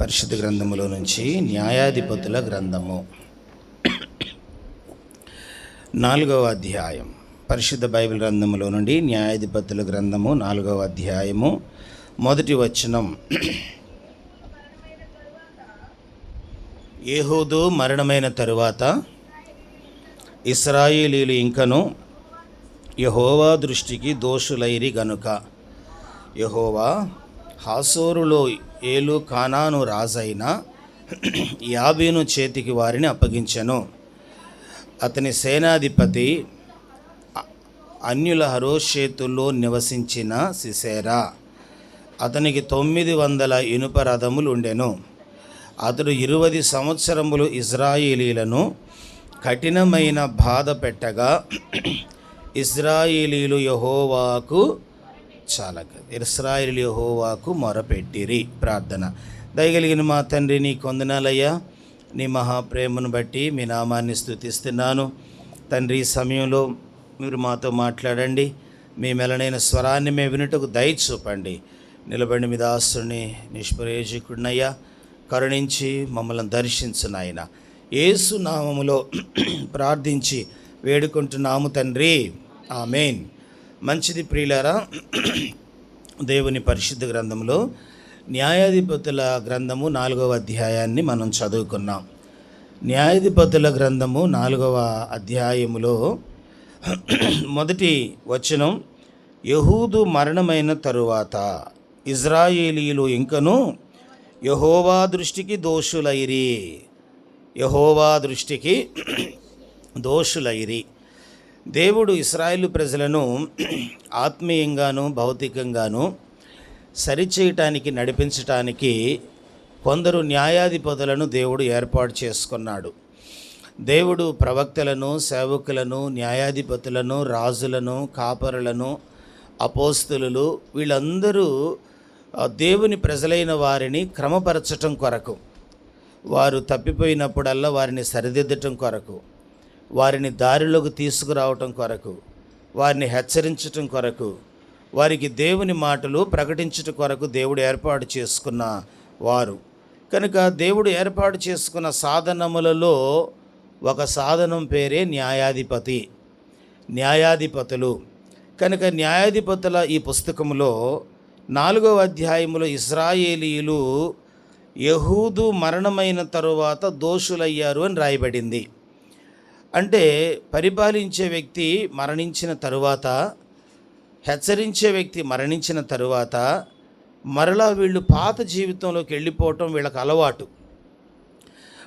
పరిశుద్ధ గ్రంథములో నుంచి న్యాయాధిపతుల గ్రంథము 4వ అధ్యాయం. పరిశుద్ధ బైబిల్ గ్రంథములో నుండి న్యాయాధిపతుల గ్రంథము 4వ అధ్యాయము 1వ వచనం. ఏహూదు మరణమైన తరువాత ఇశ్రాయేలీయులు ఇంకను యెహోవా దృష్టికి దోషులైరి గనుక యెహోవా హాసోరులో ఏలు కానాను రాజైన యాబీను చేతికి వారిని అప్పగించెను. అతని సేనాధిపతి అన్యుల హరోషేతుల్లో నివసించిన సిసేరా. అతనికి 900 ఇనుప రథములు ఉండెను. అతడు 20 సంవత్సరములు ఇశ్రాయేలీలను కఠినమైన బాధ పెట్టగా ఇశ్రాయేలీలు యెహోవాకు మొరపెట్టిరి. ప్రార్థన. దయగలిగిన మా తండ్రి, నీ కొందనాలయ్యా, నీ మహాప్రేమను బట్టి మీ నామాన్ని స్తుతిస్తున్నాను తండ్రి. ఈ సమయంలో మీరు మాతో మాట్లాడండి. మీ మెలనైన స్వరాన్ని మేము వినుటకు దయ చూపండి. నిలబడి మీ దాసుని నిష్ప్రయోజకుడినయ్యా, కరుణించి మమ్మల్ని దర్శించు నాయన. యేసు నామములో ప్రార్థించి వేడుకుంటున్నాము తండ్రి, ఆమేన్. మంచిది ప్రియులారా, దేవుని పరిశుద్ధ గ్రంథంలో న్యాయాధిపతుల గ్రంథము 4వ అధ్యాయాన్ని మనం చదువుకున్నాం. న్యాయాధిపతుల గ్రంథము 4వ అధ్యాయములో మొదటి వచనం, యెహూదు మరణమైన తరువాత ఇశ్రాయేలీయులు ఇంకను యెహోవా దృష్టికి దోషులైరి. యెహోవా దృష్టికి దోషులైరి. దేవుడు ఇశ్రాయేలు ప్రజలను ఆత్మీయంగాను భౌతికంగాను సరిచేయటానికి, నడిపించటానికి కొందరు న్యాయాధిపతులను దేవుడు ఏర్పాటు చేసుకున్నాడు. దేవుడు ప్రవక్తలను, సేవకులను, న్యాయాధిపతులను, రాజులను, కాపరులను, అపోస్తలులు వీళ్ళందరూ దేవుని ప్రజలైన వారిని క్రమపరచటం కొరకు, వారు తప్పిపోయినప్పుడల్లా వారిని సరిదిద్దటం కొరకు, వారిని దారిలోకి తీసుకురావటం కొరకు, వారిని హెచ్చరించటం కొరకు, వారికి దేవుని మాటలు ప్రకటించటం కొరకు దేవుడు ఏర్పాటు చేసుకున్న వారు. కనుక దేవుడు ఏర్పాటు చేసుకున్న సాధనములలో ఒక సాధనం పేరే న్యాయాధిపతి, న్యాయాధిపతులు. కనుక న్యాయాధిపతుల ఈ పుస్తకంలో 4వ అధ్యాయంలో ఇశ్రాయేలీయులు యెహూదు మరణమైన తరువాత దోషులయ్యారు అని రాయబడింది. అంటే పరిపాలించే వ్యక్తి మరణించిన తరువాత, హెచ్చరించే వ్యక్తి మరణించిన తరువాత మరలా వీళ్ళు పాత జీవితంలోకి వెళ్ళిపోవటం వీళ్ళకి అలవాటు.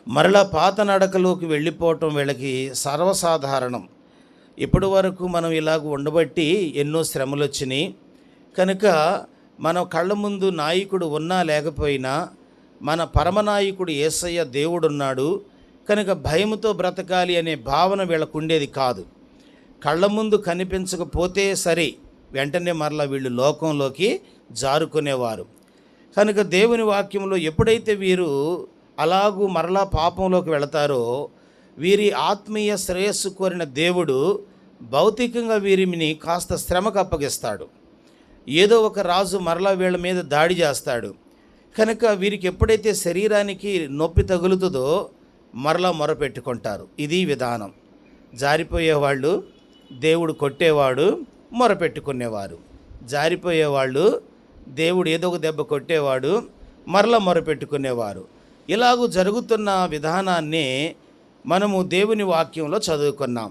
మరలా పాత నడకలోకి వెళ్ళిపోవటం వీళ్ళకి సర్వసాధారణం. ఇప్పటి వరకు మనం ఇలాగ ఉండబట్టి ఎన్నో శ్రమలు వచ్చినాయి. కనుక మన కళ్ళ ముందు నాయకుడు ఉన్నా లేకపోయినా మన పరమనాయకుడు యేసయ్య దేవుడున్నాడు కనుక భయముతో బ్రతకాలి అనే భావన వీళ్ళకు ఉండేది కాదు. కళ్ళ ముందు కనిపించకపోతే సరే వెంటనే మరలా వీళ్ళు లోకంలోకి జారుకునేవారు. కనుక దేవుని వాక్యంలో ఎప్పుడైతే వీరు అలాగూ మరలా పాపంలోకి వెళతారో వీరి ఆత్మీయ శ్రేయస్సు కోరిన దేవుడు భౌతికంగా వీరిని కాస్త శ్రమకు అప్పగిస్తాడు. ఏదో ఒక రాజు మరలా వీళ్ళ మీద దాడి చేస్తాడు. కనుక వీరికి ఎప్పుడైతే శరీరానికి నొప్పి తగులుతుందో మరలా మొరపెట్టుకుంటారు. ఇది విధానం. జారిపోయేవాళ్ళు దేవుడు కొట్టేవాడు, మొరపెట్టుకునేవారు. జారిపోయేవాళ్ళు దేవుడు ఏదో ఒక దెబ్బ కొట్టేవాడు, మరలా మొరపెట్టుకునేవారు. ఇలాగూ జరుగుతున్న విధానాన్ని మనము దేవుని వాక్యంలో చదువుకున్నాం.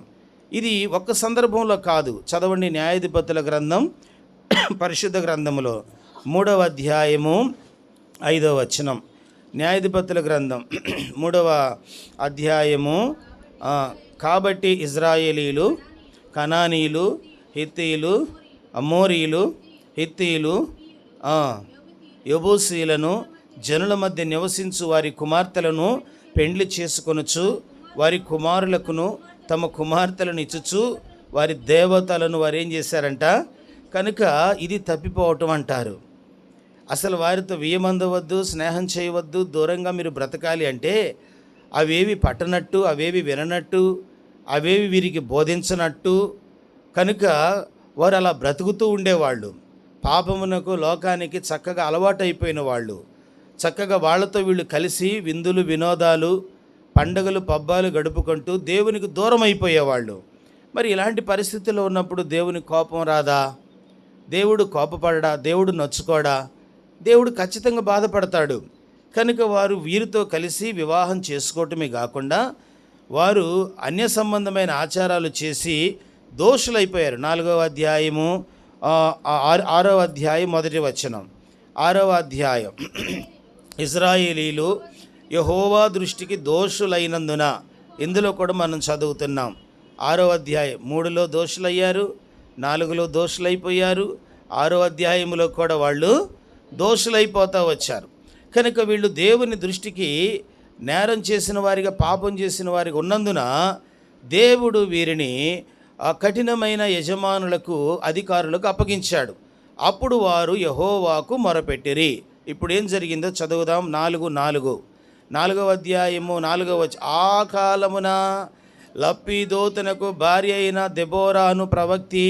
ఇది ఒక్క సందర్భంలో కాదు. చదవండి న్యాయాధిపతుల గ్రంథం పరిశుద్ధ గ్రంథములో 3వ అధ్యాయము 5వ వచనం. న్యాయాధిపతుల గ్రంథం 3వ అధ్యాయము. కాబట్టి ఇశ్రాయేలీయులు కనానీయులు, హిత్తీయులు, అమోరీయులు, హిత్తీయులు, యెబూసీయులను జనుల మధ్య నివసించు వారి కుమార్తెలను పెండ్లి చేసుకొనుచు వారి కుమారులకును తమ కుమార్తెలను ఇచ్చుచు వారి దేవతలను వారు ఏం చేశారంట. కనుక ఇది తప్పిపోవటం అంటారు. అసలు వారితో వియ్యమందవద్దు, స్నేహం చేయవద్దు, దూరంగా మీరు బ్రతకాలి అంటే అవేవి పట్టనట్టు, అవేవి విననట్టు, అవేవి వీరికి బోధించనట్టు. కనుక వారు అలా బ్రతుకుతూ ఉండేవాళ్ళు. పాపమునకు లోకానికి చక్కగా అలవాటు అయిపోయిన వాళ్ళు. చక్కగా వాళ్ళతో వీళ్ళు కలిసి విందులు వినోదాలు పండుగలు పబ్బాలు గడుపుకుంటూ దేవునికి దూరం అయిపోయేవాళ్ళు. మరి ఇలాంటి పరిస్థితుల్లో ఉన్నప్పుడు దేవుని కోపం రాదా? దేవుడు కోపపడడా? దేవుడు నొచ్చుకోడా? దేవుడు ఖచ్చితంగా బాధపడతాడు. కనుక వారు వీరితో కలిసి వివాహం చేసుకోవటమే కాకుండా వారు అన్య సంబంధమైన ఆచారాలు చేసి దోషులైపోయారు. 4వ అధ్యాయము 6వ అధ్యాయం 1వ వచనం. 6వ అధ్యాయం ఇశ్రాయేలీలు యెహోవా దృష్టికి దోషులైనందున, ఇందులో కూడా మనం చదువుతున్నాం. 6వ అధ్యాయం 3లో దోషులయ్యారు, 4లో దోషులైపోయారు, 6వ అధ్యాయంలో కూడా వాళ్ళు దోషులైపోతూ వచ్చారు. కనుక వీళ్ళు దేవుని దృష్టికి నేరం చేసిన వారిగా, పాపం చేసిన వారిగా ఉన్నందున దేవుడు వీరిని ఆ కఠినమైన యజమానులకు, అధికారులకు అప్పగించాడు. అప్పుడు వారు యెహోవాకు మొరపెట్టిరి. ఇప్పుడు ఏం జరిగిందో చదువుదాం. 4వ అధ్యాయము 4వ వచనం. ఆ కాలమున లప్పీదోతునకు భార్య అయిన దెబోరాను ప్రవక్తి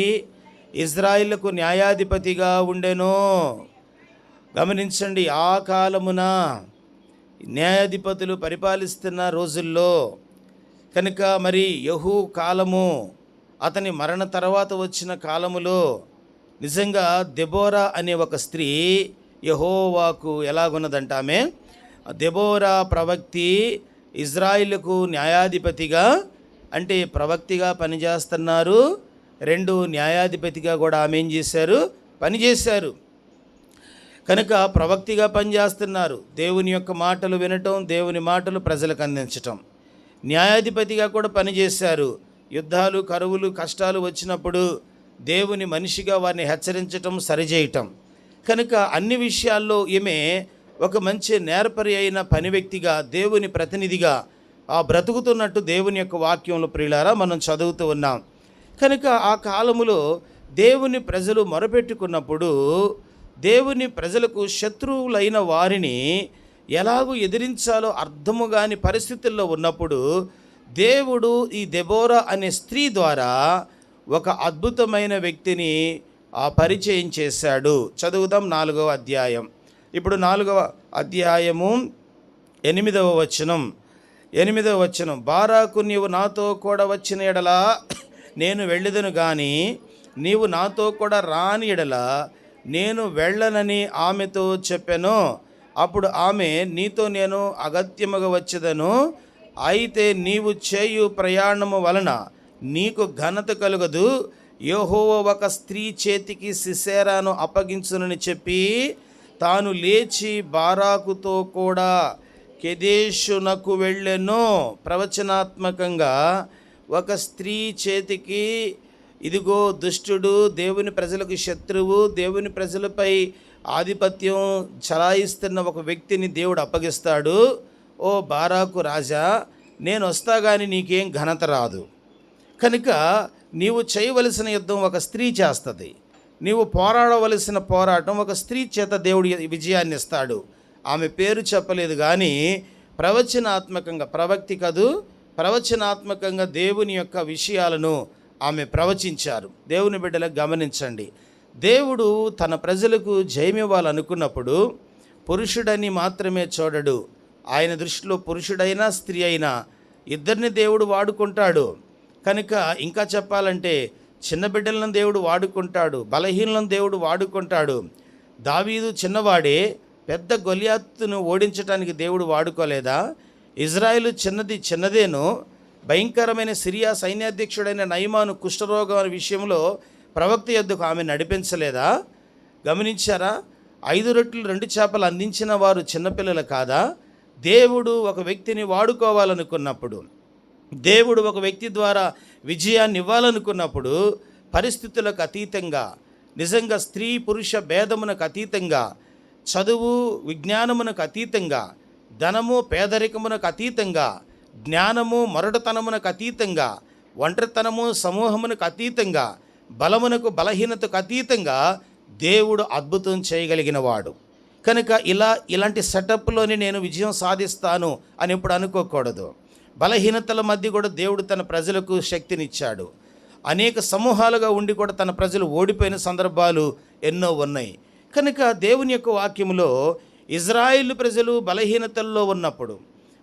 ఇజ్రాయిలకు న్యాయాధిపతిగా ఉండెను. గమనించండి, ఆ కాలమున న్యాయాధిపతులు పరిపాలిస్తున్న రోజుల్లో. కనుక మరి యెహూ కాలము, అతని మరణ తర్వాత వచ్చిన కాలములో నిజంగా దెబోరా అనే ఒక స్త్రీ యెహోవాకు ఎలాగున్నదంట, ఆమె దెబోరా ప్రవక్తి ఇజ్రాయిలకు న్యాయాధిపతిగా, అంటే ప్రవక్తిగా పనిచేస్తున్నారు, 2 న్యాయాధిపతిగా కూడా ఆమె ఏం చేశారు? పనిచేశారు. కనుక ప్రవక్తిగా పనిచేస్తున్నారు, దేవుని యొక్క మాటలు వినటం, దేవుని మాటలు ప్రజలకు అందించటం. న్యాయాధిపతిగా కూడా పనిచేశారు. యుద్ధాలు, కరువులు, కష్టాలు వచ్చినప్పుడు దేవుని మనిషిగా వారిని హెచ్చరించటం, సరిచేయటం. కనుక అన్ని విషయాల్లో ఈమె ఒక మంచి నేర్పరి అయిన పని వ్యక్తిగా, దేవుని ప్రతినిధిగా ఆ బ్రతుకుతున్నట్టు దేవుని యొక్క వాక్యంలో ప్రియులారా మనం చదువుతూ ఉన్నాం. కనుక ఆ కాలములో దేవుని ప్రజలు మొరపెట్టుకున్నప్పుడు, దేవుని ప్రజలకు శత్రువులైన వారిని ఎలాగూ ఎదిరించాలో అర్థము కాని పరిస్థితుల్లో ఉన్నప్పుడు దేవుడు ఈ దెబోరా అనే స్త్రీ ద్వారా ఒక అద్భుతమైన వ్యక్తిని పరిచయం చేశాడు. చదువుదాం 4వ అధ్యాయం. ఇప్పుడు 4వ అధ్యాయము 8వ వచనం. బారాకు, నీవు నాతో కూడా వచ్చిన ఎడల నేను వెళ్ళెదను గాని నీవు నాతో కూడా రాని ఎడల నేను వెళ్ళనని ఆమెతో చెప్పెను. అప్పుడు ఆమె, నీతో నేను అగత్యముగా వచ్చేదను, అయితే నీవు చేయు ప్రయాణము వలన నీకు ఘనత కలుగదు. యెహోవా ఒక స్త్రీ చేతికి సిసెరాను అప్పగించునని చెప్పి తాను లేచి బారాకుతో కూడా కెదేషునకు వెళ్ళెను. ప్రవచనాత్మకంగా ఒక స్త్రీ చేతికి, ఇదిగో దుష్టుడు, దేవుని ప్రజలకు శత్రువు, దేవుని ప్రజలపై ఆధిపత్యం చలాయిస్తున్న ఒక వ్యక్తిని దేవుడు అప్పగిస్తాడు. ఓ బారాకు రాజా, నేను వస్తా కానీ నీకేం ఘనత రాదు. కనుక నీవు చేయవలసిన యుద్ధం ఒక స్త్రీ చేస్తుంది, నీవు పోరాడవలసిన పోరాటం ఒక స్త్రీ చేత దేవుడు విజయాన్ని ఇస్తాడు. ఆమె పేరు చెప్పలేదు కానీ ప్రవచనాత్మకంగా, ప్రవక్తి కాదు, ప్రవచనాత్మకంగా దేవుని యొక్క విషయాలను ఆమె ప్రవచించారు. దేవుని బిడ్డలకు గమనించండి, దేవుడు తన ప్రజలకు జయమివ్వాలనుకున్నప్పుడు పురుషుడని మాత్రమే చూడడు. ఆయన దృష్టిలో పురుషుడైనా స్త్రీ అయినా ఇద్దరిని దేవుడు వాడుకుంటాడు. కనుక ఇంకా చెప్పాలంటే చిన్న బిడ్డలను దేవుడు వాడుకుంటాడు, బలహీనలను దేవుడు వాడుకుంటాడు. దావీదు చిన్నవాడే, పెద్ద గొలియాతును ఓడించడానికి దేవుడు వాడుకోలేదా? ఇజ్రాయేలు చిన్నదేను, భయంకరమైన సిరియా సైన్యాధ్యక్షుడైన నయమాను కుష్ఠరోగం అనే విషయంలో ప్రవక్త యొద్దకు ఆమె నడిపించలేదా? గమనించారా? 5 రొట్టెలు 2 చేపలు అందించిన వారు చిన్నపిల్లలు కాదా? దేవుడు ఒక వ్యక్తిని వాడుకోవాలనుకున్నప్పుడు, దేవుడు ఒక వ్యక్తి ద్వారా విజయాన్ని ఇవ్వాలనుకున్నప్పుడు పరిస్థితులకు అతీతంగా, నిజంగా స్త్రీ పురుష భేదమునకు అతీతంగా, చదువు విజ్ఞానమునకు అతీతంగా, ధనము పేదరికమునకు అతీతంగా, జ్ఞానము మొరటుతనమునకు అతీతంగా, ఒంటరితనము సమూహమునకు అతీతంగా, బలమునకు బలహీనతకు అతీతంగా దేవుడు అద్భుతం చేయగలిగిన వాడు. కనుక ఇలాంటి సెటప్లోనే నేను విజయం సాధిస్తాను అని ఎప్పుడు అనుకోకూడదు. బలహీనతల మధ్య కూడా దేవుడు తన ప్రజలకు శక్తినిచ్చాడు. అనేక సమూహాలుగా ఉండి కూడా తన ప్రజలు ఓడిపోయిన సందర్భాలు ఎన్నో ఉన్నాయి. కనుక దేవుని యొక్క వాక్యములో ఇజ్రాయేలు ప్రజలు బలహీనతల్లో ఉన్నప్పుడు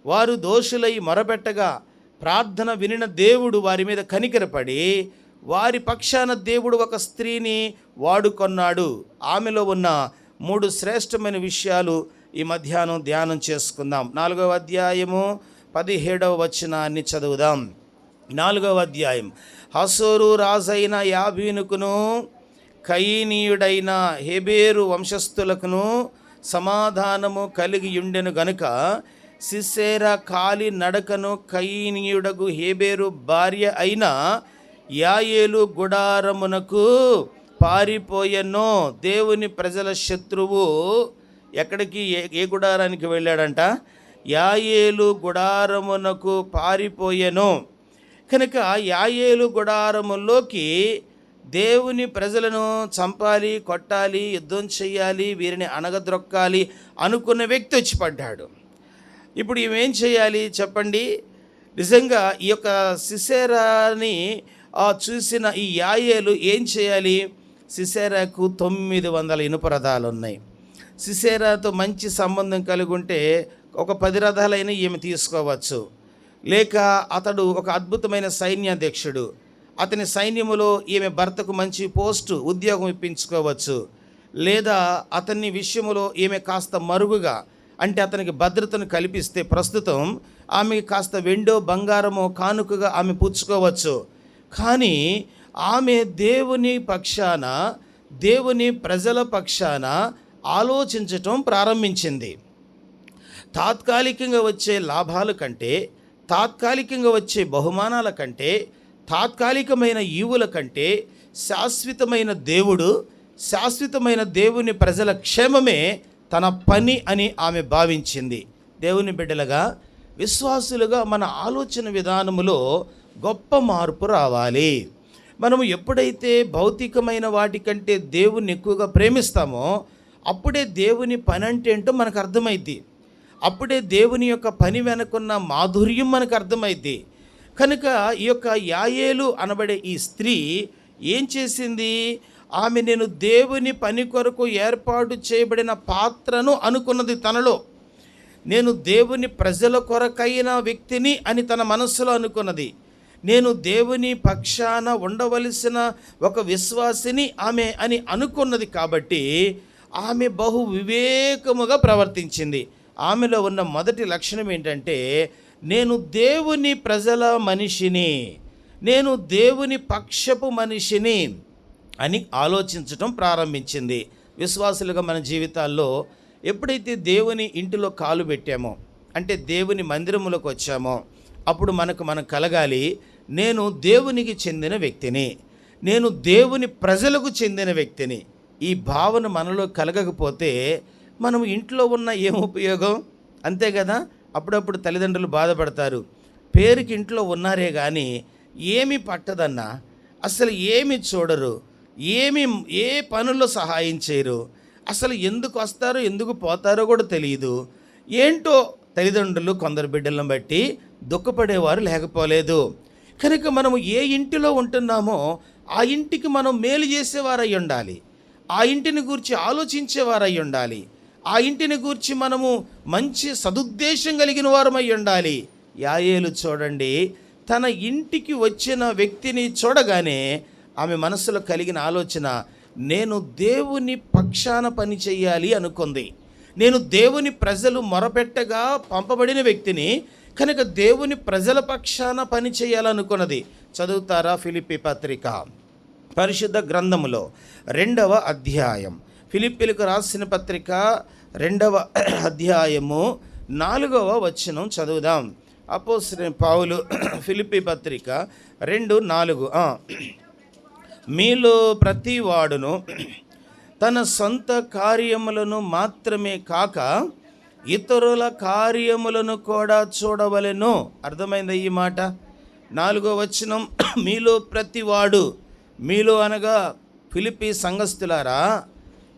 వారు దోషులై మొరపెట్టగా ప్రార్థన వినిన దేవుడు వారి మీద కనికరపడి వారి పక్షాన దేవుడు ఒక స్త్రీని వాడుకొన్నాడు. ఆమెలో ఉన్న 3 శ్రేష్టమైన విషయాలు ఈ మధ్యాహ్నం ధ్యానం చేసుకుందాం. 4వ అధ్యాయము 17వ వచనాన్ని చదువుదాం. 4వ అధ్యాయం. హసోరు రాజైన యాబీనుకును కయీనీయుడైన హెబెరు వంశస్థులకును సమాధానము కలిగి ఉండెను గనుక సిసెరా కాలి నడకను కయీనీయుడగు హెబెరు భార్య అయిన యాయేలు గుడారమునకు పారిపోయెను. దేవుని ప్రజల శత్రువు ఎక్కడికి, ఏ గుడారానికి వెళ్ళాడంట? యాయేలు గుడారమునకు పారిపోయెను. కనుక యాయేలు గుడారములోకి దేవుని ప్రజలను చంపాలి, కొట్టాలి, యుద్ధం చేయాలి, వీరిని అణగద్రొక్కాలి అనుకున్న వ్యక్తి వచ్చి పడ్డాడు. ఇప్పుడు ఏం చేయాలి చెప్పండి? నిజంగా ఈ యొక్క సిసెరాని చూసిన ఈ యాయేలు ఏం చేయాలి? సిసెరాకు 900 ఇనుప రథాలు ఉన్నాయి. సిసెరాతో మంచి సంబంధం కలిగి ఉంటే ఒక 10 రథాలైనా ఈమె తీసుకోవచ్చు. లేక అతడు ఒక అద్భుతమైన సైన్యాధ్యక్షుడు, అతని సైన్యములో ఈమె భర్తకు మంచి పోస్టు, ఉద్యోగం ఇప్పించుకోవచ్చు. లేదా అతని విషయములో ఈమె కాస్త మరుగుగా, అంటే అతనికి భద్రతను కల్పిస్తే ప్రస్తుతం ఆమెకి కాస్త వెండో బంగారమో కానుకగా ఆమె పుచ్చుకోవచ్చు. కానీ ఆమె దేవుని పక్షాన, దేవుని ప్రజల పక్షాన ఆలోచించటం ప్రారంభించింది. తాత్కాలికంగా వచ్చే లాభాల కంటే, తాత్కాలికంగా వచ్చే బహుమానాల కంటే, తాత్కాలికమైన ఈవుల కంటే శాశ్వతమైన దేవుడు, శాశ్వతమైన దేవుని ప్రజల క్షేమమే తన పని అని ఆమె భావించింది. దేవుని బిడ్డలుగా, విశ్వాసులుగా మన ఆలోచన విధానములో గొప్ప మార్పు రావాలి. మనము ఎప్పుడైతే భౌతికమైన వాటికంటే దేవుణ్ణి ఎక్కువగా ప్రేమిస్తామో అప్పుడే దేవుని పని అంటే ఏంటో మనకు అర్థమైద్ది. అప్పుడే దేవుని యొక్క పని వెనుకున్న మాధుర్యం మనకు అర్థమైద్ది. కనుక ఈ యొక్క యాయేలు అనబడే ఈ స్త్రీ ఏం చేసింది? ఆమె నేను దేవుని పని కొరకు ఏర్పాటు చేయబడిన పాత్రను అనుకున్నది తనలో. నేను దేవుని ప్రజల కొరకైన వ్యక్తిని అని తన మనస్సులో అనుకున్నది. నేను దేవుని పక్షాన ఉండవలసిన ఒక విశ్వాసిని ఆమె అని అనుకున్నది. కాబట్టి ఆమె బహు వివేకముగా ప్రవర్తించింది. ఆమెలో ఉన్న మొదటి లక్షణం ఏంటంటే, నేను దేవుని ప్రజల మనిషిని, నేను దేవుని పక్షపు మనిషిని అని ఆలోచించటం ప్రారంభించింది. విశ్వాసులుగా మన జీవితాల్లో ఎప్పుడైతే దేవుని ఇంటిలో కాలు పెట్టామో, అంటే దేవుని మందిరములోకి వచ్చామో, అప్పుడు మనం కలగాలి, నేను దేవునికి చెందిన వ్యక్తిని, నేను దేవుని ప్రజలకు చెందిన వ్యక్తిని. ఈ భావన మనలో కలగకపోతే మనం ఇంట్లో ఉన్న ఏం ఉపయోగం? అంతే కదా. అప్పుడప్పుడు తల్లిదండ్రులు బాధపడతారు, పేరుకి ఇంట్లో ఉన్నారే కానీ ఏమీ పట్టదన్నా, అసలు ఏమి చూడరు, ఏ పనుల్లో సహాయం చేయరు, అసలు ఎందుకు వస్తారో ఎందుకు పోతారో కూడా తెలియదు. ఏంటో తల్లిదండ్రులు కొందరు బిడ్డలను బట్టి దుఃఖపడేవారు లేకపోలేదు. కనుక మనము ఏ ఇంటిలో ఉంటున్నామో ఆ ఇంటికి మనం మేలు చేసేవారై ఉండాలి, ఆ ఇంటిని గూర్చి ఆలోచించేవారై ఉండాలి, ఆ ఇంటిని గూర్చి మనము మంచి సదుద్దేశం కలిగిన వారమై ఉండాలి. యాయేలు చూడండి, తన ఇంటికి వచ్చిన వ్యక్తిని చూడగానే ఆమె మనసులో కలిగిన ఆలోచన, నేను దేవుని పక్షాన పని చేయాలి అనుకుంది. నేను దేవుని ప్రజలు మొరపెట్టగా పంపబడిన వ్యక్తిని కనుక దేవుని ప్రజల పక్షాన పని చేయాలనుకున్నది. చదువుతారా? ఫిలిప్పీ పత్రిక పరిశుద్ధ గ్రంథములో 2వ అధ్యాయం, ఫిలిప్పీలకు రాసిన పత్రిక 2వ అధ్యాయము 4వ వచనం చదువుదాం. అపోస్తలుడైన పౌలు ఫిలిప్పీ పత్రిక 2:4, మీలో ప్రతి వాడును తన సొంత కార్యములను మాత్రమే కాక ఇతరుల కార్యములను కూడా చూడవలెను. అర్థమైందా ఈ మాట? 4వ వచనం, మీలో ప్రతివాడు, మీలో అనగా ఫిలిప్పీ సంఘస్థులారా,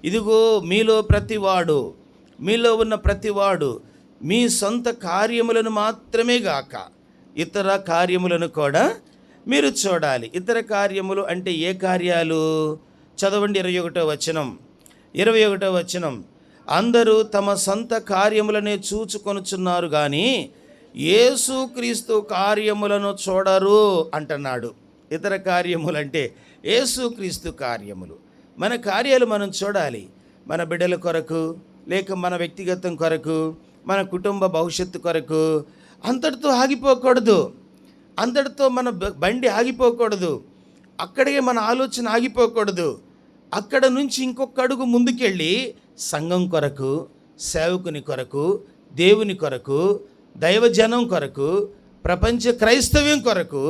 ఇదిగో మీలో ప్రతివాడు, మీలో ఉన్న ప్రతివాడు మీ సొంత కార్యములను మాత్రమే గాక ఇతర కార్యములను కూడా మీరు చూడాలి. ఇతర కార్యములు అంటే ఏ కార్యాలు? చదవండి 21వ వచనం. అందరూ తమ సొంత కార్యములనే చూచుకొనుచున్నారు కానీ యేసుక్రీస్తు కార్యములను చూడరు అంటున్నాడు. ఇతర కార్యములంటే యేసుక్రీస్తు కార్యములు. మన కార్యాలు మనం చూడాలి. మన బిడ్డల కొరకు, లేక మన వ్యక్తిగతం కొరకు, మన కుటుంబ భవిష్యత్తు కొరకు. అంతటితో ఆగిపోకూడదు. అంతటితో మన బండి ఆగిపోకూడదు. అక్కడే మన ఆలోచన ఆగిపోకూడదు. అక్కడ నుంచి ఇంకొక అడుగు ముందుకెళ్ళి సంఘం కొరకు, సేవకుని కొరకు, దేవుని కొరకు, దైవజనం కొరకు, ప్రపంచ క్రైస్తవ్యం కొరకు,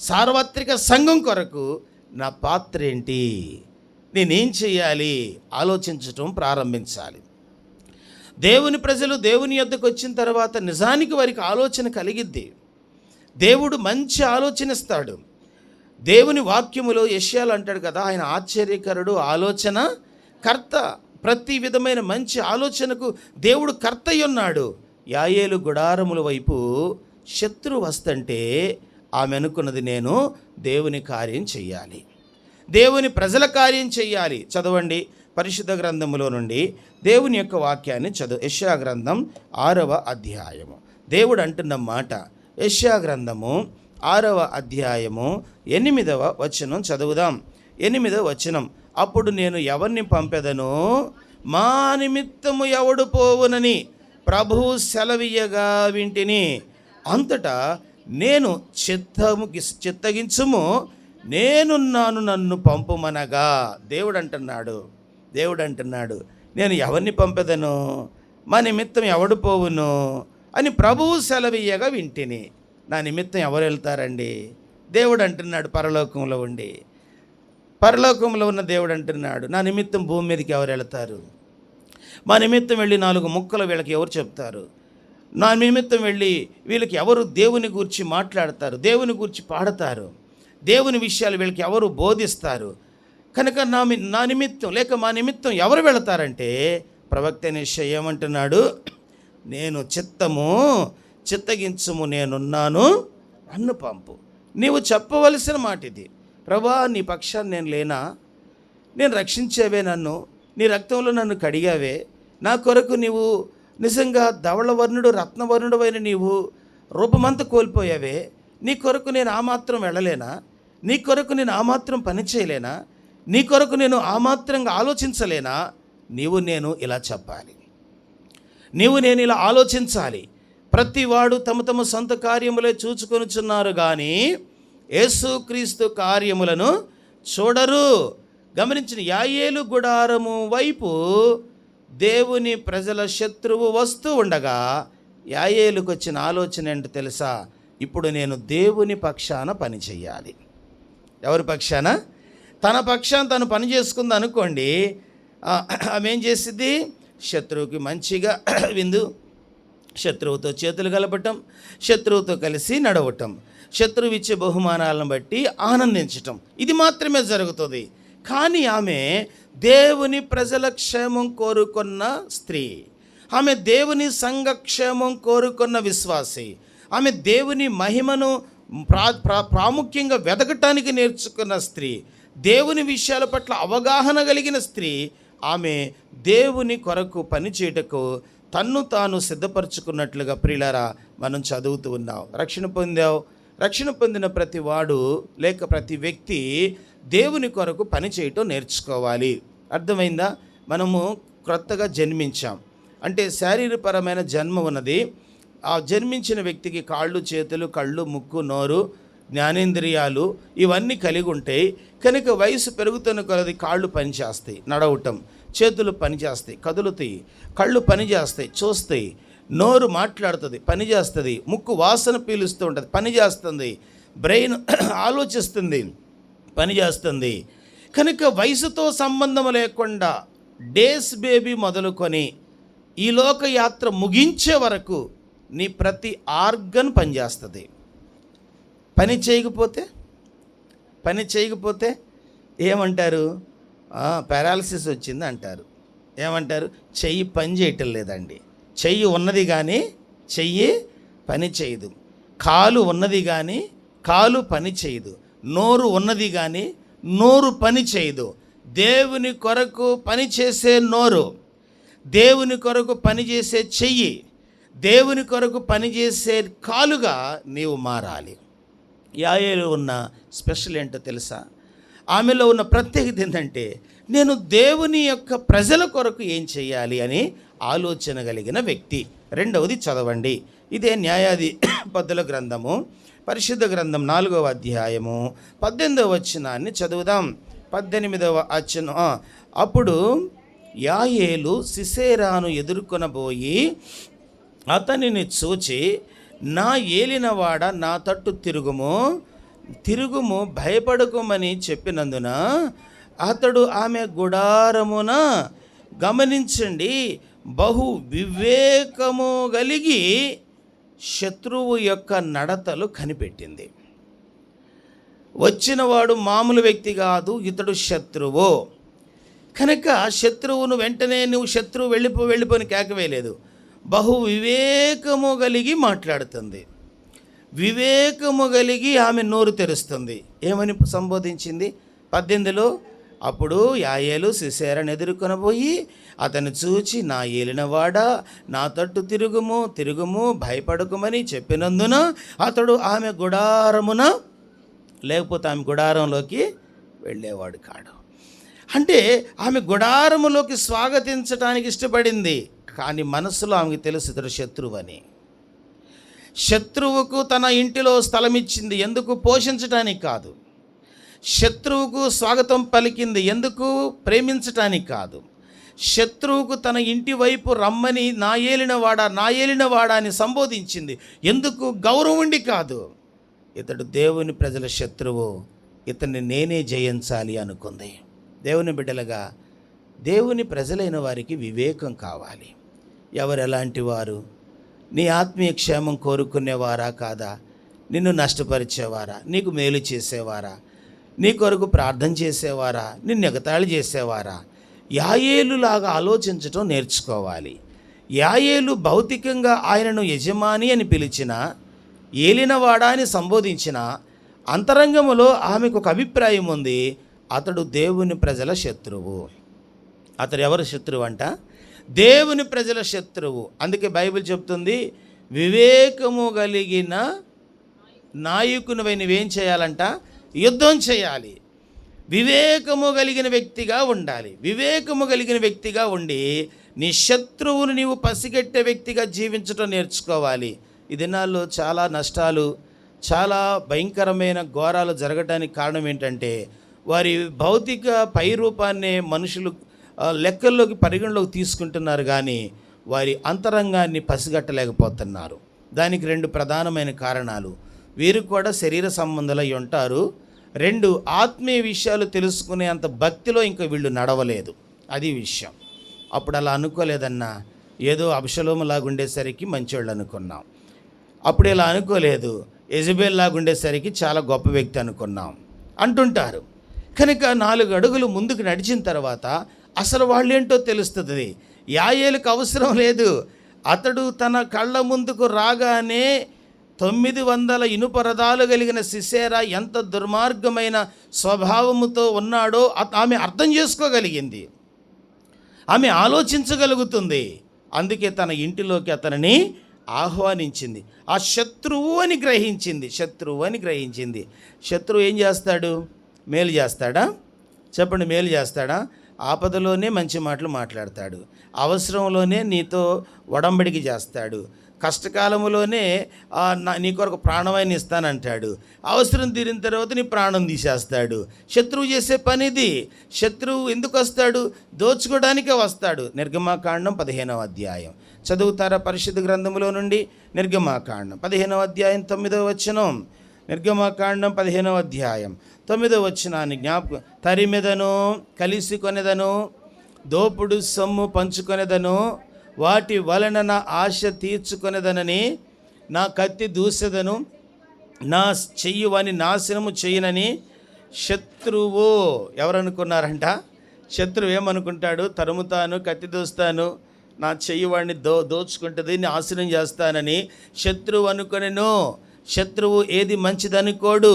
సార్వత్రిక సంఘం కొరకు నా పాత్ర ఏంటి, నేనేం చేయాలి ఆలోచించటం ప్రారంభించాలి. దేవుని ప్రజలు దేవుని యొద్దకు వచ్చిన తర్వాత నిజానికి వారికి ఆలోచన కలిగిద్ది. దేవుడు మంచి ఆలోచన ఇస్తాడు. దేవుని వాక్యములో యెషయాలు అంటాడు కదా, ఆయన ఆశ్చర్యకరుడు, ఆలోచన కర్త. ప్రతి విధమైన మంచి ఆలోచనకు దేవుడు కర్త అయి ఉన్నాడు. యాయేలు గుడారముల వైపు శత్రు వస్తుంటే ఆమె అనుకున్నది, నేను దేవుని కార్యం చెయ్యాలి, దేవుని ప్రజల కార్యం చెయ్యాలి. చదవండి పరిశుద్ధ గ్రంథములో నుండి దేవుని యొక్క వాక్యాన్ని యెషయా గ్రంథం 6వ అధ్యాయము. దేవుడు అంటున్న మాట, యెషయా గ్రంథము 6వ అధ్యాయము 8వ వచనం చదువుదాం. 8వ వచనం, అప్పుడు నేను ఎవరిని పంపెదను, మా నిమిత్తము ఎవడు పోవునని ప్రభువు సెలవీయగా వింటిని. అంతటా నేను చిత్తగించుము, నేనున్నాను, నన్ను పంపుమనగా. దేవుడు అంటున్నాడు, నేను ఎవరిని పంపెదను, మా నిమిత్తం ఎవడు పోవును అని ప్రభువు సెలవీయగా వింటిని. నా నిమిత్తం ఎవరు వెళ్తారండి? దేవుడు అంటున్నాడు, పరలోకంలో ఉన్న దేవుడు అంటున్నాడు, నా నిమిత్తం భూమి మీదకి ఎవరు వెళ్తారు? మా నిమిత్తం వెళ్ళి 4 ముక్కలు వీళ్ళకి ఎవరు చెప్తారు? నా నిమిత్తం వెళ్ళి వీళ్ళకి ఎవరు దేవుని గురించి మాట్లాడతారు, దేవుని గురించి పాడతారు, దేవుని విషయాలు వీళ్ళకి ఎవరు బోధిస్తారు? కనుక నా నిమిత్తం లేక మా నిమిత్తం ఎవరు వెళతారంటే ప్రవక్త యెషయా ఏమంటున్నాడు, నేను చిత్తగించుము, నేనున్నాను, నన్ను పంపు. నీవు చెప్పవలసిన మాట ఇది. ప్రభా, నీ పక్షాన్ని నేను లేనా? నేను రక్షించేవే, నన్ను నీ రక్తంలో నన్ను కడిగావే, నా కొరకు నీవు నిజంగా ధవళవర్ణుడు రత్నవర్ణుడు అయిన నీవు రూపమంతా కోల్పోయావే, నీ కొరకు నేను ఆ మాత్రం వెళ్ళలేనా? నీ కొరకు నేను ఆ మాత్రం పని చేయలేనా? నీ కొరకు నేను ఆ మాత్రంగా ఆలోచించలేనా? నేను ఇలా చెప్పాలి, నేను ఇలా ఆలోచించాలి. ప్రతివాడు తమ సొంత కార్యములే చూచుకొనుచున్నారు కానీ యేసుక్రీస్తు కార్యములను చూడరు. గమనించిన, యాయేలు గుడారము వైపు దేవుని ప్రజల శత్రువు వస్తూ ఉండగా యాయేలుకు వచ్చిన ఆలోచన ఏంటో తెలుసా? ఇప్పుడు నేను దేవుని పక్షాన పని చెయ్యాలి. ఎవరి పక్షాన? తన పక్షాన తను పని చేసుకుంది అనుకోండి, ఆమె ఏం చేసిద్ది? శత్రువుకి మంచిగా విందు, శత్రువుతో చేతులు కలపటం, శత్రువుతో కలిసి నడవటం, శత్రువు ఇచ్చే బహుమానాలను బట్టి ఆనందించటం, ఇది మాత్రమే జరుగుతుంది. కానీ ఆమె దేవుని ప్రజల క్షేమం కోరుకున్న స్త్రీ, ఆమె దేవుని సంఘక్షేమం కోరుకున్న విశ్వాసి, ఆమె దేవుని మహిమను ప్రాముఖ్యంగా వెతకటానికి నేర్చుకున్న స్త్రీ, దేవుని విషయాల పట్ల అవగాహన కలిగిన స్త్రీ. ఆమె దేవుని కొరకు పనిచేయటకు తన్ను తాను సిద్ధపరచుకున్నట్లుగా ప్రియులారా మనం చదువుతూ ఉన్నాం. రక్షణ పొందిన ప్రతి వాడు లేక ప్రతి వ్యక్తి దేవుని కొరకు పని చేయటం నేర్చుకోవాలి. అర్థమైందా? మనము క్రొత్తగా జన్మించాం అంటే శారీరపరమైన జన్మ ఉన్నది. ఆ జన్మించిన వ్యక్తికి కాళ్ళు, చేతులు, కళ్ళు, ముక్కు, నోరు, జ్ఞానేంద్రియాలు ఇవన్నీ కలిగి ఉంటాయి. కనుక వయసు పెరుగుతున్న కొలది కాళ్ళు పనిచేస్తాయి, నడవటం, చేతులు పనిచేస్తాయి, కదులుతాయి, కళ్ళు పనిచేస్తాయి, చూస్తాయి, నోరు మాట్లాడుతుంది, పనిచేస్తుంది, ముక్కు వాసన పీలుస్తూ ఉంటుంది, పనిచేస్తుంది, బ్రెయిన్ ఆలోచిస్తుంది, పనిచేస్తుంది. కనుక వయసుతో సంబంధం లేకుండా డేస్ బేబీ మొదలుకొని ఈ లోక యాత్ర ముగించే వరకు నీ ప్రతి ఆర్గన్ పనిచేస్తుంది. పని చేయకపోతే ఏమంటారు? పారాలసిస్ వచ్చింది అంటారు. ఏమంటారు? చెయ్యి పని చేయటం లేదండి. చెయ్యి ఉన్నది కానీ చెయ్యి పని చేయదు. కాలు ఉన్నది కానీ కాలు పని చేయదు. నోరు ఉన్నది కానీ నోరు పని చేయదు. దేవుని కొరకు పని చేసే నోరు, దేవుని కొరకు పనిచేసే చెయ్యి, దేవుని కొరకు పనిచేసే కాలుగా నీవు మారాలి. యాయేలు ఉన్న స్పెషల్ ఏంటో తెలుసా? ఆమెలో ఉన్న ప్రత్యేకత ఏంటంటే, నేను దేవుని యొక్క ప్రజల కొరకు ఏం చేయాలి అని ఆలోచన కలిగిన వ్యక్తి. రెండవది చదవండి, ఇదే న్యాయాధిపతుల గ్రంథము, పరిశుద్ధ గ్రంథం 4వ అధ్యాయము 18వ వచనాన్ని చదువుదాం. 18వ వచనం. అప్పుడు యాయేలు సిసెరాను ఎదుర్కొనబోయి అతనిని చూచి, నా ఏలినవాడ నా తట్టు తిరుగుము భయపడకుమని చెప్పినందున అతడు ఆమె గుడారమున, గమనించండి, బహు వివేకము కలిగి శత్రువు యొక్క నడతలు కనిపెట్టింది. వచ్చినవాడు మామూలు వ్యక్తి కాదు, ఇతడు శత్రువు కనుక శత్రువును వెంటనే నువ్వు శత్రువు వెళ్ళిపోని కేకవేయలేదు. బహు వివేకము కలిగి మాట్లాడుతుంది. వివేకము కలిగి ఆమె నోరు తెరుస్తుంది. ఏమని సంబోధించింది? 18లో, అప్పుడు యాయేలు సిసెరాను ఎదుర్కొనబోయి అతను చూచి, నా ఏలినవాడా నా తట్టు తిరుగుము భయపడకుమని చెప్పినందున అతడు ఆమె గుడారమున, లేకపోతే ఆమె గుడారంలోకి వెళ్ళేవాడు కాడు. అంటే ఆమె గుడారములోకి స్వాగతించడానికి ఇష్టపడింది, కానీ మనసులో ఆమెకు తెలుసు ఇతడు శత్రువు అని. శత్రువుకు తన ఇంటిలో స్థలం ఇచ్చింది ఎందుకు? పోషించడానికి కాదు. శత్రువుకు స్వాగతం పలికింది ఎందుకు? ప్రేమించటానికి కాదు. శత్రువుకు తన ఇంటి వైపు రమ్మని నా ఏలినవాడా అని సంబోధించింది ఎందుకు? గౌరవం ఉండి కాదు. ఇతడు దేవుని ప్రజల శత్రువు, ఇతన్ని నేనే జయించాలి అనుకుంది. దేవుని బిడ్డలుగా, దేవుని ప్రజలైన వారికి వివేకం కావాలి. ఎవరు ఎలాంటి వారు? నీ ఆత్మీయ క్షేమం కోరుకునేవారా కాదా? నిన్ను నష్టపరిచేవారా? నీకు మేలు చేసేవారా? నీ కొరకు ప్రార్థన చేసేవారా? నిన్ను ఎగతాళి చేసేవారా? యాయేలులాగా ఆలోచించటం నేర్చుకోవాలి. యాయేలు భౌతికంగా ఆయనను యజమాని అని పిలిచిన, ఏలినవాడా అని సంబోధించిన, అంతరంగములో ఆమెకు ఒక అభిప్రాయం ఉంది, అతడు దేవుని ప్రజల శత్రువు. అతడు ఎవరు శత్రువు అంట? దేవుని ప్రజల శత్రువు. అందుకే బైబిల్ చెప్తుంది, వివేకము కలిగిన నాయకునివై నువ్వేం చేయాలంట? యుద్ధం చేయాలి. వివేకము కలిగిన వ్యక్తిగా ఉండాలి. వివేకము కలిగిన వ్యక్తిగా ఉండి నీ శత్రువును నీవు పసిగట్టే వ్యక్తిగా జీవించడం నేర్చుకోవాలి. ఈ దినాల్లో చాలా నష్టాలు, చాలా భయంకరమైన ఘోరాలు జరగడానికి కారణం ఏంటంటే, వారి భౌతిక పై రూపాన్నే మనుషులు లెక్కల్లోకి పరిగణలోకి తీసుకుంటున్నారు, కానీ వారి అంతరంగాన్ని పసిగట్టలేకపోతున్నారు. దానికి 2 ప్రధానమైన కారణాలు. వీరు కూడా శరీర సంబంధులై ఉంటారు. 2, ఆత్మీయ విషయాలు తెలుసుకునే అంత భక్తిలో ఇంకా వీళ్ళు నడవలేదు. అది విషయం. అప్పుడు అలా అనుకోలేదన్నా, ఏదో అబ్షలోము లాగా ఉండేసరికి మంచివాళ్ళు అనుకున్నాం. అప్పుడు ఇలా అనుకోలేదు, యెజబెల్ లాగా ఉండేసరికి చాలా గొప్ప వ్యక్తి అనుకున్నాం అంటుంటారు. కనుక 4 అడుగులు ముందుకు నడిచిన తర్వాత అసలు వాళ్ళేంటో తెలుస్తుంది. యాయేలుకు అవసరం లేదు. అతడు తన కళ్ళ ముందుకు రాగానే 900 ఇనుప రథాలు కలిగిన సిసెరా ఎంత దుర్మార్గమైన స్వభావముతో ఉన్నాడో ఆమె అర్థం చేసుకోగలిగింది. ఆమె ఆలోచించగలుగుతుంది. అందుకే తన ఇంటిలోకి అతనిని ఆహ్వానించింది. ఆ శత్రువు అని గ్రహించింది. శత్రువు ఏం చేస్తాడు? మేలు చేస్తాడా? చెప్పండి, మేలు చేస్తాడా? ఆపదలోనే మంచి మాటలు మాట్లాడతాడు. అవసరంలోనే నీతో ఒడంబడికి చేస్తాడు. కష్టకాలంలోనే నీ కొరకు ప్రాణమైన ఇస్తానంటాడు. అవసరం తీరిన తర్వాత నీ ప్రాణం తీసేస్తాడు. శత్రువు చేసే పనిది. శత్రువు ఎందుకు వస్తాడు? దోచుకోవడానికే వస్తాడు. నిర్గమాకాండం 15వ అధ్యాయం చదువుతారా? పరిశుద్ధ గ్రంథంలో నుండి నిర్గమాకాండం 15వ అధ్యాయం 9వ వచనం. నిర్గమాకాండం 15వ అధ్యాయం 9వ వచనాన్ని జ్ఞాపకం. తరిమెదను, కలిసి కొనేదను, దోపుడు సొమ్ము పంచుకొనేదను, వాటి వలన నా ఆశ తీర్చుకొనేదనని, నా కత్తి దూసెదను, నా చెయ్యి వాని నాశనము చేయనని శత్రువు. ఎవరనుకున్నారంట? శత్రువు ఏమనుకుంటాడు? తరుముతాను, కత్తి దూస్తాను, నా చెయ్యి వాడిని దోచుకుంటుంది, నాశనం చేస్తానని శత్రువు అనుకొనెను. శత్రువు ఏది మంచిదనుకోడు.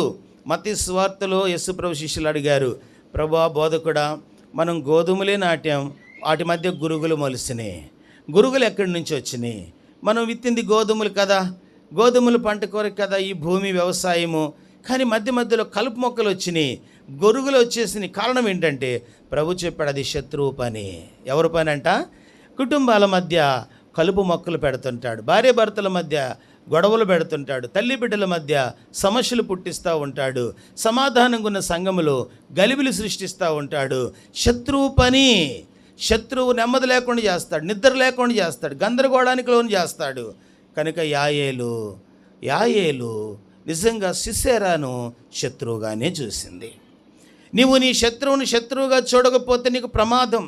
మత్తయి సువార్తలో యేసుప్రభు శిష్యులు అడిగారు, ప్రభువా, బోధకుడా, మనం గోధుమలే నాట్యాం, వాటి మధ్య గురుగులు మొలిసినాయి. గురుగులు ఎక్కడి నుంచి వచ్చినాయి? మనం విత్తింది గోధుమలు కదా, గోధుమలు పంట కొరకు కదా ఈ భూమి వ్యవసాయము. కానీ మధ్య మధ్యలో కలుపు మొక్కలు వచ్చినాయి, గొరుగులు వచ్చేసినాయి. కారణం ఏంటంటే ప్రభు చెప్పాడు, అది శత్రువు పని. ఎవరి పని అంట? కుటుంబాల మధ్య కలుపు మొక్కలు పెడుతుంటాడు, భార్య భర్తల మధ్య గొడవలు పెడుతుంటాడు, తల్లి బిడ్డల మధ్య సమస్యలు పుట్టిస్తూ ఉంటాడు, సమాధానంగా ఉన్న సంఘములో గలిబిలి సృష్టిస్తూ ఉంటాడు. శత్రువు పని. శత్రువు నెమ్మది లేకుండా చేస్తాడు, నిద్ర లేకుండా చేస్తాడు, గందరగోళానికి లోను చేస్తాడు. కనుక యాయేలు నిజంగా సిసెరాను శత్రువుగానే చూసింది. నీవు నీ శత్రువుని శత్రువుగా చూడకపోతే నీకు ప్రమాదం.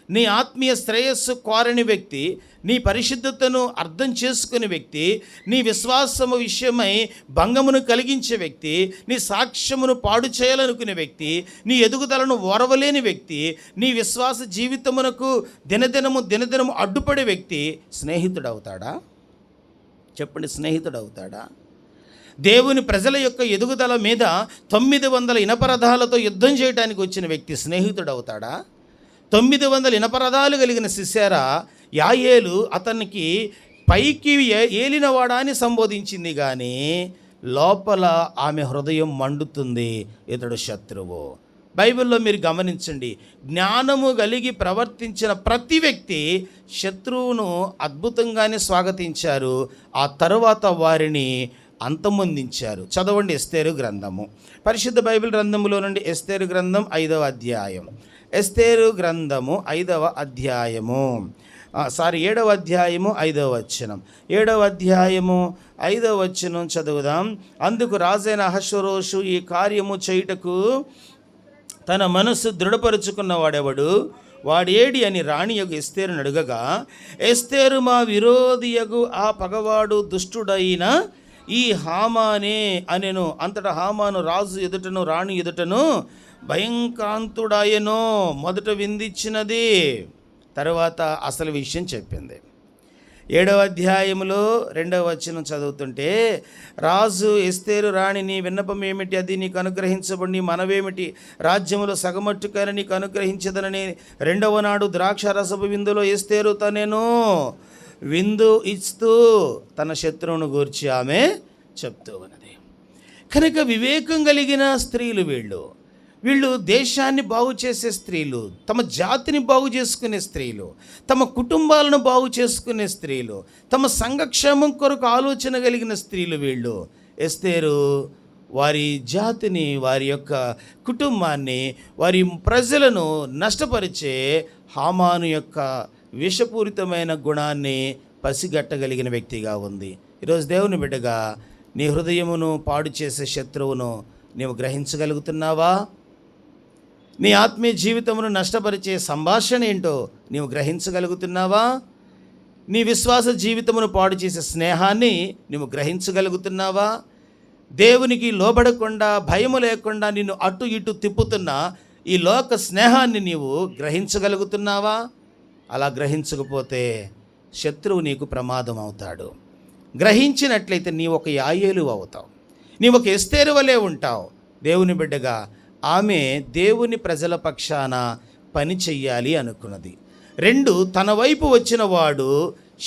నీ ఆత్మీయ శ్రేయస్సు కోరని వ్యక్తి, నీ పరిశుద్ధతను అర్థం చేసుకునే వ్యక్తి, నీ విశ్వాసము విషయమై భంగమును కలిగించే వ్యక్తి, నీ సాక్ష్యమును పాడు చేయాలనుకునే వ్యక్తి, నీ ఎదుగుదలను ఓరవలేని వ్యక్తి, నీ విశ్వాస జీవితమునకు దినదినము అడ్డుపడే వ్యక్తి స్నేహితుడవుతాడా? చెప్పండి, స్నేహితుడవుతాడా? దేవుని ప్రజల యొక్క ఎదుగుదల మీద 900 ఇనపరథాలతో యుద్ధం చేయడానికి వచ్చిన వ్యక్తి స్నేహితుడవుతాడా? 900 ఇనపరథాలు కలిగిన సిసెరా యాయేలు అతనికి పైకి ఏలినవాడా అని సంబోధించింది, కానీ లోపల ఆమె హృదయం మండుతుంది, ఇతడు శత్రువు. బైబిల్లో మీరు గమనించండి, జ్ఞానము కలిగి ప్రవర్తించిన ప్రతి వ్యక్తి శత్రువును అద్భుతంగానే స్వాగతించారు, ఆ తరువాత వారిని అంతమొందించారు. చదవండి ఎస్తేరు గ్రంథము, పరిశుద్ధ బైబిల్ గ్రంథములో నుండి ఎస్తేరు గ్రంథం 5వ అధ్యాయం. ఎస్తేరు గ్రంథము 5వ అధ్యాయము 7వ అధ్యాయము 5వ వచనం. 7వ అధ్యాయము 5వ వచనం చదువుదాం. అందుకు రాజైన అహష్వేరోషు ఈ కార్యము చేయుటకు తన మనస్సు దృఢపరుచుకున్న వాడెవడు, వాడేడి అని రాణియగు ఎస్తేరును అడుగగా, ఎస్తేరు మా విరోధియగు ఆ పగవాడు దుష్టుడైన ఈ హామానే అనెను. అంతటా హామాను రాజు ఎదుటను రాణి ఎదుటను భయంక్రాంతుడాయనో. మొదట విందిచ్చినది, తర్వాత అసలు విషయం చెప్పింది. 7వ అధ్యాయంలో 2వ వచనం చదువుతుంటే, రాజు ఎస్తేరు రాణి, నీ విన్నపం ఏమిటి? అది నీకు అనుగ్రహించబడి నీ మనవేమిటి? రాజ్యములో సగమట్టుకని నీకు అనుగ్రహించదనని 2వ నాడు ద్రాక్షారసపు విందులో ఎస్తేరు తనెను విందు ఇస్తూ తన శత్రువును గూర్చి ఆమె చెప్తూ ఉన్నది. కనుక వివేకం కలిగిన స్త్రీలు వీళ్ళు దేశాన్ని బాగు చేసే స్త్రీలు, తమ జాతిని బాగు చేసుకునే స్త్రీలు, తమ కుటుంబాలను బాగు చేసుకునే స్త్రీలు, తమ సంఘక్షేమం కొరకు ఆలోచన కలిగిన స్త్రీలు వీళ్ళు. ఎస్తేరు వారి జాతిని, వారి యొక్క కుటుంబాన్ని, వారి ప్రజలను నష్టపరిచే హామాను యొక్క విషపూరితమైన గుణాన్ని పసిగట్టగలిగిన వ్యక్తిగా ఉంది. ఈరోజు దేవుని బిడ్డగా నీ హృదయమును పాడు చేసే శత్రువును నీవు గ్రహించగలుగుతున్నావా? నీ ఆత్మీయ జీవితమును నష్టపరిచే సంభాషణ ఏంటో నీవు గ్రహించగలుగుతున్నావా? నీ విశ్వాస జీవితమును పాడు చేసే స్నేహాన్ని నీవు గ్రహించగలుగుతున్నావా? దేవునికి లోబడకుండా, భయము లేకుండా నిన్ను అటు ఇటు తిప్పుతున్న ఈ లోక స్నేహాన్ని నీవు గ్రహించగలుగుతున్నావా? అలా గ్రహించకపోతే శత్రువు నీకు ప్రమాదం అవుతాడు. గ్రహించినట్లయితే నీ ఒక యాయేలు అవుతావు, నీ ఒక ఎస్తేరు వలె ఉంటావు. దేవుని బిడ్డగా ఆమె దేవుని ప్రజల పక్షాన పని చెయ్యాలి అనుకున్నది. 2, తన వైపు వచ్చిన వాడు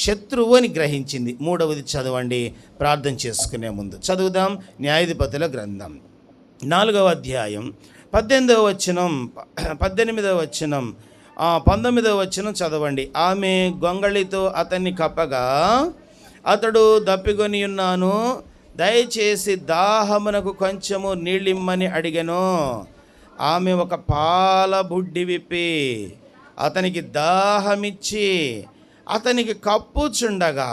శత్రువు అని గ్రహించింది. 3వది చదవండి, ప్రార్థన చేసుకునే ముందు చదువుదాం. న్యాయాధిపతుల గ్రంథం 4వ అధ్యాయం 18వ వచనం, 18వ వచనం, 19వ వచనం చదవండి. ఆమె గొంగళితో అతన్ని కప్పగా అతడు దప్పికొని ఉన్నాను, దయచేసి దాహమునకు కొంచెము నీళ్ళిమ్మని అడిగెను. ఆమె ఒక పాల బుడ్డి విప్పి అతనికి దాహమిచ్చి అతనికి కప్పుచుండగా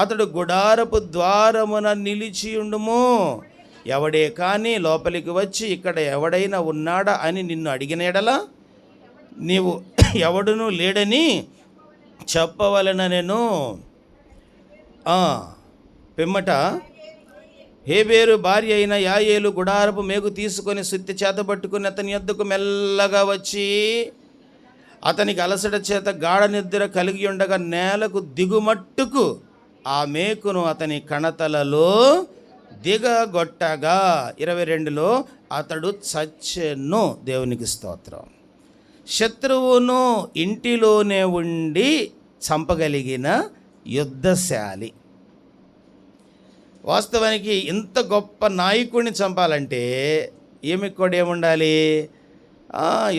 అతడు గుడారపు ద్వారమున నిలిచియుండుము. ఎవడే కానీ లోపలికి వచ్చి ఇక్కడ ఎవడైనా ఉన్నాడా అని నిన్ను అడిగిన ఎడల నీవు ఎవడునూ లేడని చెప్పవలెననెను. పిమ్మట హేబేరు భార్య అయిన యాయేలు గుడారపు మేకు తీసుకొని సుత్తి చేత పట్టుకుని అతని యొద్దకు మెల్లగా వచ్చి అతనికి అలసట చేత గాఢ నిద్ర కలిగి ఉండగా నేలకు దిగుమట్టుకు ఆ మేకును అతని కణతలలో దిగగొట్టగా 22లో అతడు చచ్చెను. దేవునికి స్తోత్రం. శత్రువును ఇంటిలోనే ఉండి చంపగలిగిన యుద్ధశాలి. వాస్తవానికి ఇంత గొప్ప నాయకుడిని చంపాలంటే ఈమెకు కూడా ఏముండాలి?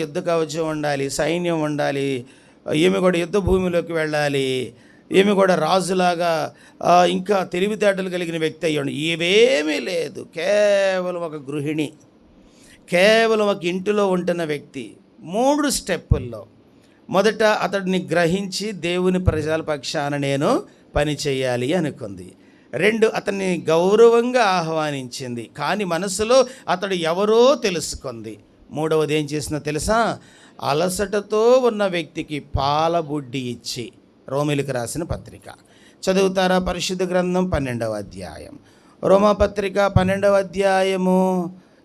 యుద్ధ కవచం ఉండాలి, సైన్యం ఉండాలి, ఈమె కూడా యుద్ధ భూమిలోకి వెళ్ళాలి, ఈమె కూడా రాజులాగా ఇంకా తెలివితేటలు కలిగిన వ్యక్తి అయ్యండి. ఇవేమీ లేదు, కేవలం ఒక గృహిణి, కేవలం ఒక ఇంటిలో ఉంటున్న వ్యక్తి. 3 స్టెప్పుల్లో మొదట అతడిని గ్రహించి దేవుని ప్రజల పక్షాన నేను పని చేయాలి అనుకుంది. 2, అతన్ని గౌరవంగా ఆహ్వానించింది, కానీ మనసులో అతడు ఎవరో తెలుసుకుంది. 3వది ఏం చేసిందో తెలుసా? అలసటతో ఉన్న వ్యక్తికి పాలబుడ్డి ఇచ్చి. రోమీలకు రాసిన పత్రిక చదువుతారా? పరిశుద్ధ గ్రంథం 12వ అధ్యాయం, రోమాపత్రిక 12వ అధ్యాయము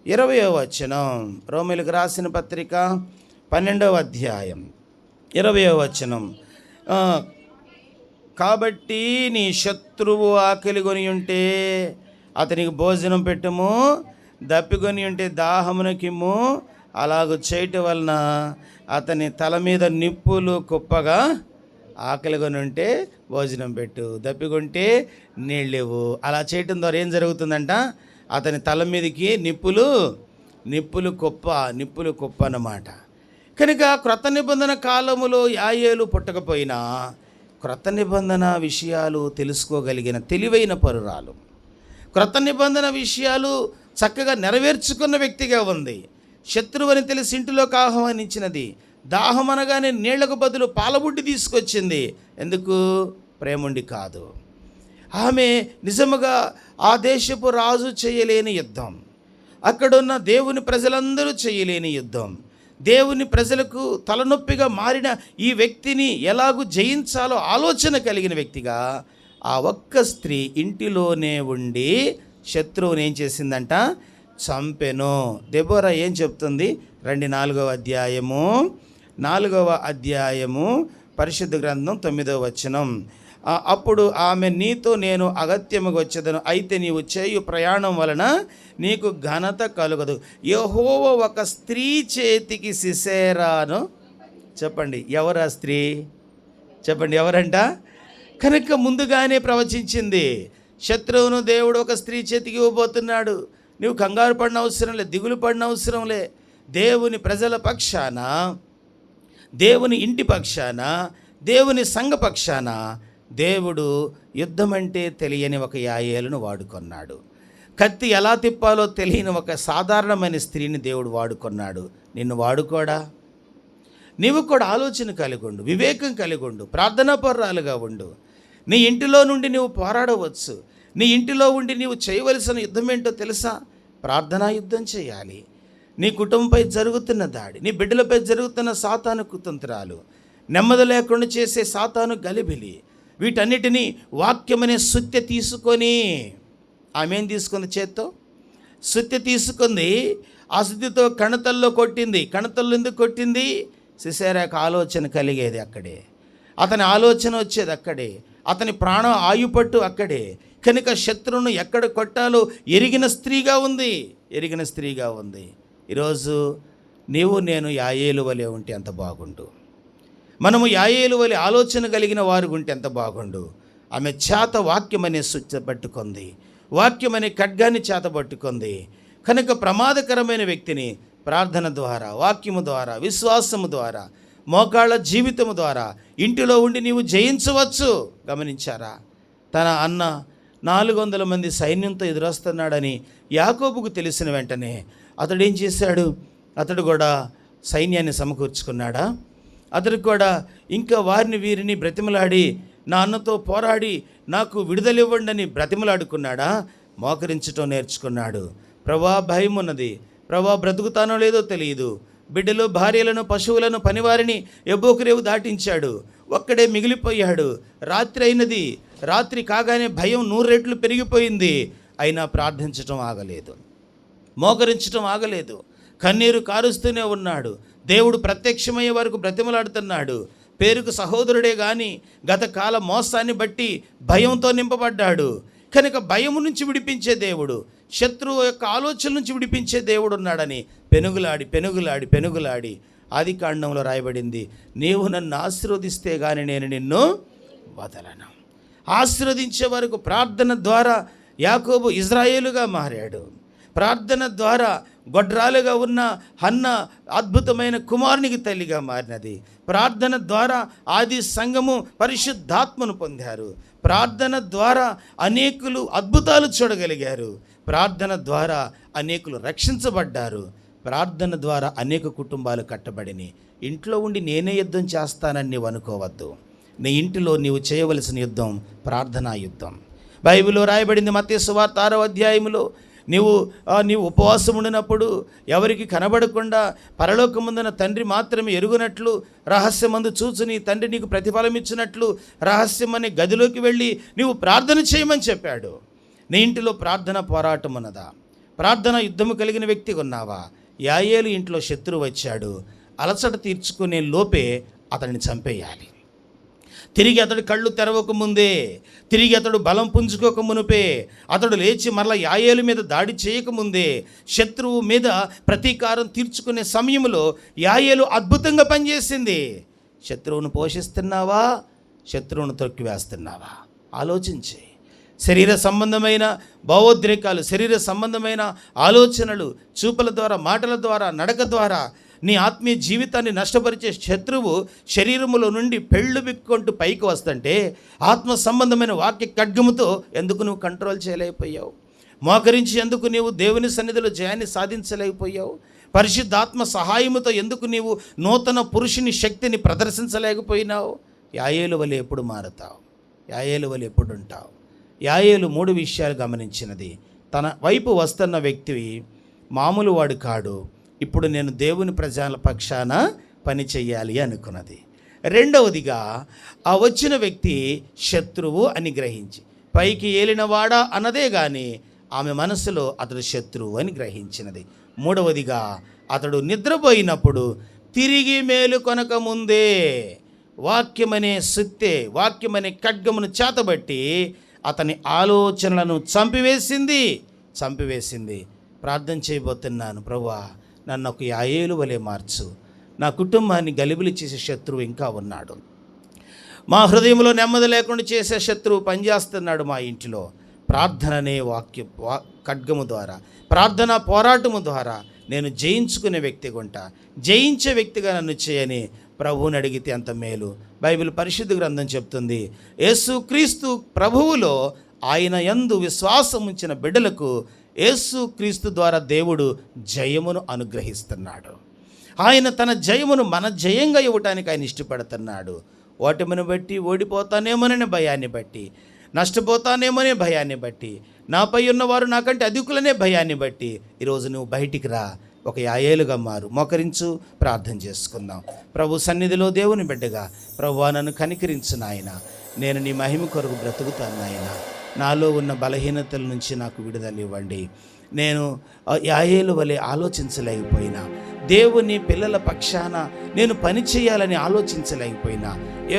20వ వచనం. రోమీలకు రాసిన పత్రిక 12వ అధ్యాయం 20వ వచనం. కాబట్టి నీ శత్రువు ఆకలి కొని ఉంటే అతనికి భోజనం పెట్టుము, దప్పికొని ఉంటే దాహమునకిమ్ము. అలాగూ చేయటం వలన అతని తల మీద నిప్పులు కుప్పగా, ఆకలి కొని ఉంటే భోజనం పెట్టు, దప్పికొంటే నీళ్ళివ్వు. అలా చేయటం ద్వారా ఏం జరుగుతుందంట? అతని తల మీదకి నిప్పులు కుప్ప అన్నమాట. కనుక క్రొత్త నిబంధన కాలములో యాయేలు పుట్టకపోయినా క్రొత్త నిబంధన విషయాలు తెలుసుకోగలిగిన తెలివైన పరురాలు, క్రొత్త నిబంధన విషయాలు చక్కగా నెరవేర్చుకున్న వ్యక్తిగా ఉంది. శత్రువుని తెలిసి ఇంటిలోకి ఆహ్వానించినది. దాహం అనగానే నీళ్లకు బదులు పాలబుడ్డి తీసుకొచ్చింది. ఎందుకు? ప్రేముండి కాదు. ఆమె నిజముగా ఆ దేశపు రాజు చేయలేని యుద్ధం, అక్కడున్న దేవుని ప్రజలందరూ చేయలేని యుద్ధం, దేవుని ప్రజలకు తలనొప్పిగా మారిన ఈ వ్యక్తిని ఎలాగూ జయించాలో ఆలోచన కలిగిన వ్యక్తిగా ఆ ఒక్క స్త్రీ ఇంటిలోనే ఉండి శత్రువుని ఏం చేసిందంట? చంపెను. దెబోరా ఏం చెప్తుంది? 4వ అధ్యాయము పరిశుద్ధ గ్రంథం 9వ వచనం. అప్పుడు ఆమె, నీతో నేను అగత్యముగా వచ్చేదను, అయితే నీవు చేయు ప్రయాణం వలన నీకు ఘనత కలుగదు. యెహోవా ఒక స్త్రీ చేతికి సిసెరాను. చెప్పండి, ఎవరా స్త్రీ? చెప్పండి, ఎవరంట? కనుక ముందుగానే ప్రవచించింది. శత్రువును దేవుడు ఒక స్త్రీ చేతికి ఇవ్వబోతున్నాడు. నువ్వు కంగారు పడిన అవసరం లే, దిగులు పడిన అవసరం లే. దేవుని ప్రజల పక్షాన, దేవుని ఇంటి పక్షాన, దేవుని సంఘ పక్షాన దేవుడు యుద్ధం అంటే తెలియని ఒక యాయేలును వాడుకున్నాడు. కత్తి ఎలా తిప్పాలో తెలియని ఒక సాధారణమైన స్త్రీని దేవుడు వాడుకున్నాడు. నిన్ను వాడుకోడా? నీవు కూడా ఆలోచన కలిగి ఉండు, వివేకం కలిగి ఉండు, ప్రార్థనా పరురాలుగా ఉండు. నీ ఇంటిలో నుండి నువ్వు పోరాడవచ్చు. నీ ఇంటిలో ఉండి నీవు చేయవలసిన యుద్ధం ఏంటో తెలుసా? ప్రార్థనా యుద్ధం చేయాలి. నీ కుటుంబంపై జరుగుతున్న దాడి, నీ బిడ్డలపై జరుగుతున్న సాతాను కుతంత్రాలు, నెమ్మది లేకుండా చేసే సాతాను గలిబిలి, వీటన్నిటినీ వాక్యమనే సుత్తి తీసుకొని, ఆమె ఏం తీసుకుంది? చేత్తో సుత్తి తీసుకుంది. ఆ సుత్తితో కణతల్లో కొట్టింది. కణతల్లో ఎందుకు కొట్టింది? సిసెరాకు ఆలోచన కలిగేది అక్కడే, అతని ఆలోచన వచ్చేది అక్కడే, అతని ప్రాణం ఆయుపట్టు అక్కడే. కనుక శత్రువును ఎక్కడ కొట్టాలో ఎరిగిన స్త్రీగా ఉంది. ఈరోజు నీవు నేను యాయేలు వలె ఉంటే ఎంత బాగుండు. మనము యాయేలు వలె ఆలోచన కలిగిన వారు ఉంటే ఎంత బాగుండు. ఆమె చేత వాక్యమనే సుత్తి పట్టుకుంది, వాక్యమనే ఖడ్గాన్ని చేత పట్టుకుంది. కనుక ప్రమాదకరమైన వ్యక్తిని ప్రార్థన ద్వారా, వాక్యము ద్వారా, విశ్వాసము ద్వారా, మోకాళ్ళ జీవితము ద్వారా ఇంటిలో ఉండి నీవు జయించవచ్చు. గమనించారా? తన అన్న 400 మంది సైన్యంతో ఎదురొస్తున్నాడని యాకోబుకు తెలిసిన వెంటనే అతడు ఏం చేశాడు? అతడు కూడా సైన్యాన్ని సమకూర్చుకున్నాడా? అతడు కూడా ఇంకా వారిని వీరిని బ్రతిమలాడి నా అన్నతో పోరాడి నాకు విడుదలివ్వండి అని బ్రతిమలాడుకున్నాడా? మోకరించటం నేర్చుకున్నాడు. ప్రభా, భయం ఉన్నది, ప్రభా బ్రతుకుతానో లేదో తెలియదు. బిడ్డలు, భార్యలను, పశువులను, పనివారిని ఎబ్బోకురేవు దాటించాడు. ఒక్కడే మిగిలిపోయాడు. రాత్రి అయినది. రాత్రి కాగానే భయం 100 రెట్లు పెరిగిపోయింది. అయినా ప్రార్థించటం ఆగలేదు, మోకరించటం ఆగలేదు. కన్నీరు కారుస్తూనే ఉన్నాడు. దేవుడు ప్రత్యక్షమయ్యే వరకు బ్రతిమలాడుతున్నాడు. పేరుకు సహోదరుడే కానీ గత కాల మోసాన్ని బట్టి భయంతో నింపబడ్డాడు. కనుక భయము నుంచి విడిపించే దేవుడు, శత్రువు యొక్క ఆలోచన నుంచి విడిపించే దేవుడు ఉన్నాడని పెనుగులాడి ఆదికాండంలో రాయబడింది, నీవు నన్ను ఆశీర్వదిస్తే గాని నేను నిన్ను వదలను. ఆశీర్వదించే వరకు ప్రార్థన ద్వారా యాకోబు ఇజ్రాయేలుగా మారాడు. ప్రార్థన ద్వారా గొడ్రాలుగా ఉన్న హన్న అద్భుతమైన కుమారునికి తల్లిగా మారినది. ప్రార్థన ద్వారా ఆది సంఘము పరిశుద్ధాత్మను పొందారు. ప్రార్థన ద్వారా అనేకులు అద్భుతాలు చూడగలిగారు. ప్రార్థన ద్వారా అనేకులు రక్షించబడ్డారు. ప్రార్థన ద్వారా అనేక కుటుంబాలు కట్టబడిని. ఇంట్లో ఉండి నేనే యుద్ధం చేస్తానని నీవు అనుకోవద్దు. నీ ఇంటిలో నీవు చేయవలసిన యుద్ధం ప్రార్థనా యుద్ధం. బైబిల్లో రాయబడింది, మత్తయి సువార్త 6వ అధ్యాయములో, నీవు ఉపవాసం ఉండినప్పుడు ఎవరికి కనబడకుండా పరలోకమందున తండ్రి మాత్రమే ఎరుగునట్లు, రహస్యమందు చూచు నీ తండ్రి నీకు ప్రతిఫలం ఇచ్చినట్లు రహస్యం అనే గదిలోకి వెళ్ళి నీవు ప్రార్థన చేయమని చెప్పాడు. నీ ఇంటిలో ప్రార్థన పోరాటం ఉన్నదా? ప్రార్థన యుద్ధము కలిగిన వ్యక్తిగా ఉన్నావా? యాయేలు ఇంట్లో శత్రువు వచ్చాడు. అలసట తీర్చుకునే లోపే అతన్ని చంపేయాలి. తిరిగి అతడు కళ్ళు తెరవకముందే, తిరిగి అతడు బలం పుంజుకోక మునుపే, అతడు లేచి మరలా యాయేలు మీద దాడి చేయకముందే, శత్రువు మీద ప్రతీకారం తీర్చుకునే సమయంలో యాయేలు అద్భుతంగా పనిచేసింది. శత్రువును పోషిస్తున్నావా? శత్రువును తొక్కివేస్తున్నావా? ఆలోచించి. శరీర సంబంధమైన భావోద్రేకాలు, శరీర సంబంధమైన ఆలోచనలు, చూపుల ద్వారా, మాటల ద్వారా, నడక ద్వారా నీ ఆత్మీయ జీవితాన్ని నష్టపరిచే శత్రువు శరీరములో నుండి పెళ్ళు బిక్కుంటూ పైకి వస్తుంటే ఆత్మ సంబంధమైన వాక్య ఖడ్గముతో ఎందుకు నువ్వు కంట్రోల్ చేయలేకపోయావు? మోకరించి ఎందుకు నీవు దేవుని సన్నిధిలో జయాన్ని సాధించలేకపోయావు? పరిశుద్ధాత్మ సహాయముతో ఎందుకు నీవు నూతన పురుషుని శక్తిని ప్రదర్శించలేకపోయినావు? యాయేలు వలె ఎప్పుడు మారుతావు? యాయేలు వలె ఎప్పుడు ఉంటావు? యాయేలు 3 విషయాలు గమనించినది. తన వైపు వస్తున్న వ్యక్తి మామూలు వాడు కాడు. ఇప్పుడు నేను దేవుని ప్రజల పక్షాన పని చెయ్యాలి అనుకున్నది. రెండవదిగా, ఆ వచ్చిన వ్యక్తి శత్రువు అని గ్రహించి, పైకి ఏలినవాడా అన్నదే కానీ ఆమె మనసులో అతడు శత్రువు అని గ్రహించినది. మూడవదిగా, అతడు నిద్రపోయినప్పుడు తిరిగి మేలుకొనక ముందే వాక్యమనే సుత్తే, వాక్యమనే ఖడ్గమును చేతబట్టి అతని ఆలోచనలను చంపివేసింది. ప్రార్థన చేయబోతున్నాను, ప్రభువా నన్ను ఒక యాయేలు వలె మార్చు. నా కుటుంబాన్ని గలిబిలి చేసే శత్రువు ఇంకా ఉన్నాడు. మా హృదయంలో నెమ్మది లేకుండా చేసే శత్రువు పనిచేస్తున్నాడు మా ఇంటిలో. ప్రార్థన అనే ఖడ్గము ద్వారా, ప్రార్థన పోరాటము ద్వారా నేను జయించుకునే వ్యక్తిగా ఉంటా. జయించే వ్యక్తిగా నన్ను చేయని ప్రభువుని అడిగితే అంత మేలు. బైబిల్ పరిశుద్ధ గ్రంథం చెప్తుంది, యేసుక్రీస్తు ప్రభువులో ఆయన యందు విశ్వాసం ఉంచిన బిడ్డలకు యేసుక్రీస్తు ద్వారా దేవుడు జయమును అనుగ్రహిస్తున్నాడు. ఆయన తన జయమును మన జయంగా ఇవ్వటానికి ఆయన ఇష్టపడుతున్నాడు. ఓటమిని బట్టి, ఓడిపోతానేమోననే భయాన్ని బట్టి, నష్టపోతానేమోనే భయాన్ని బట్టి, నాపై ఉన్నవారు నాకంటే అధికులనే భయాన్ని బట్టి ఈరోజు నువ్వు బయటికి రా, ఒక యాయేలుగా మారు. మోకరించు, ప్రార్థన చేసుకుందాం. ప్రభు సన్నిధిలో దేవుని బిడ్డగా, ప్రభువా నన్ను కనికరించు నాయన, నేను నీ మహిమ కొరకు బ్రతుకుతాను నాయన. నాలో ఉన్న బలహీనతల నుంచి నాకు విడుదల ఇవ్వండి. నేను యాయేలు వలె ఆలోచించలేకపోయినా, దేవుని పిల్లల పక్షాన నేను పని చేయాలని ఆలోచించలేకపోయినా,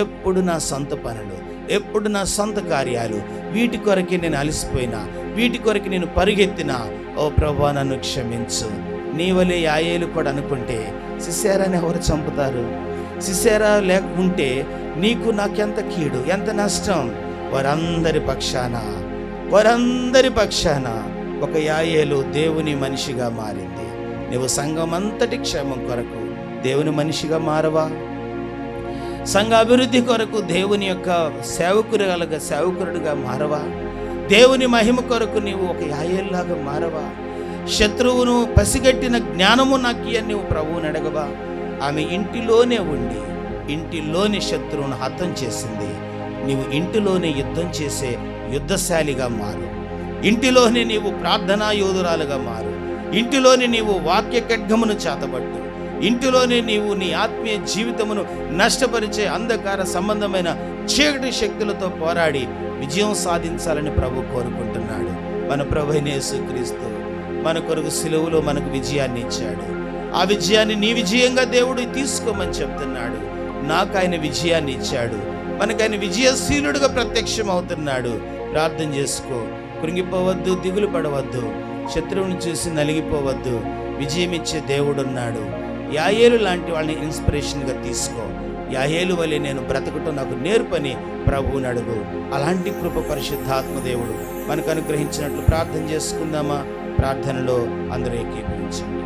ఎప్పుడు నా సొంత పనులు, ఎప్పుడు నా సొంత కార్యాలు, వీటి కొరకే నేను అలసిపోయినా, వీటి కొరకు నేను పరిగెత్తినా, ఓ ప్రభువా నన్ను క్షమించు. నీ వలె యాయేలు కూడా అనుకుంటే సిసెరాని ఎవరు చంపుతారు? సిసెరా లేకుంటే నీకు నాకెంత కీడు, ఎంత నష్టం. వారందరి పక్షాన ఒక యాయేలు దేవుని మనిషిగా మారింది. నువ్వు సంఘం అంతటి క్షేమం కొరకు దేవుని మనిషిగా మారవా? సంఘ అభివృద్ధి కొరకు దేవుని యొక్క సేవకుడుగా మారవా? దేవుని మహిమ కొరకు నీవు ఒక యాయేలులాగా మారవా? శత్రువును పసిగట్టిన జ్ఞానము నాకు అని నువ్వు ప్రభువుని అడగవా? ఆమె ఇంటిలోనే ఉండి ఇంటిలోని శత్రువును హతం చేసింది. నీవు ఇంటిలోనే యుద్ధం చేసే యుద్ధశాలిగా మారు. ఇంటిలోనే నీవు ప్రార్థనా యోధురాలుగా మారు. ఇంటిలోనే నీవు వాక్య ఖడ్గమును చేతబట్టు. ఇంటిలోనే నీవు నీ ఆత్మీయ జీవితమును నష్టపరిచే అంధకార సంబంధమైన చీకటి శక్తులతో పోరాడి విజయం సాధించాలని ప్రభు కోరుకుంటున్నాడు. మన ప్రభు యేసుక్రీస్తు మన కొరకు సిలువలో మనకు విజయాన్ని ఇచ్చాడు. ఆ విజయాన్ని నీ విజయంగా దేవుడు తీసుకోమని చెప్తున్నాడు. నాకు ఆయన విజయాన్ని ఇచ్చాడు. మనకు ఆయన విజయశీలుడుగా ప్రత్యక్షం అవుతున్నాడు. ప్రార్థన చేసుకో. కృంగిపోవద్దు, దిగులు పడవద్దు, శత్రువుని చూసి నలిగిపోవద్దు. విజయం ఇచ్చే దేవుడున్నాడు. యాయేలు లాంటి వాళ్ళని ఇన్స్పిరేషన్గా తీసుకో. యాయేలు వలె నేను బ్రతకటం నాకు నేర్పని ప్రభువుని అడుగు. అలాంటి కృప పరిశుద్ధాత్మదేవుడు మనకు అనుగ్రహించినట్లు ప్రార్థన చేసుకుందామా? ప్రార్థనలో అందరూ ఏకీభవించండి.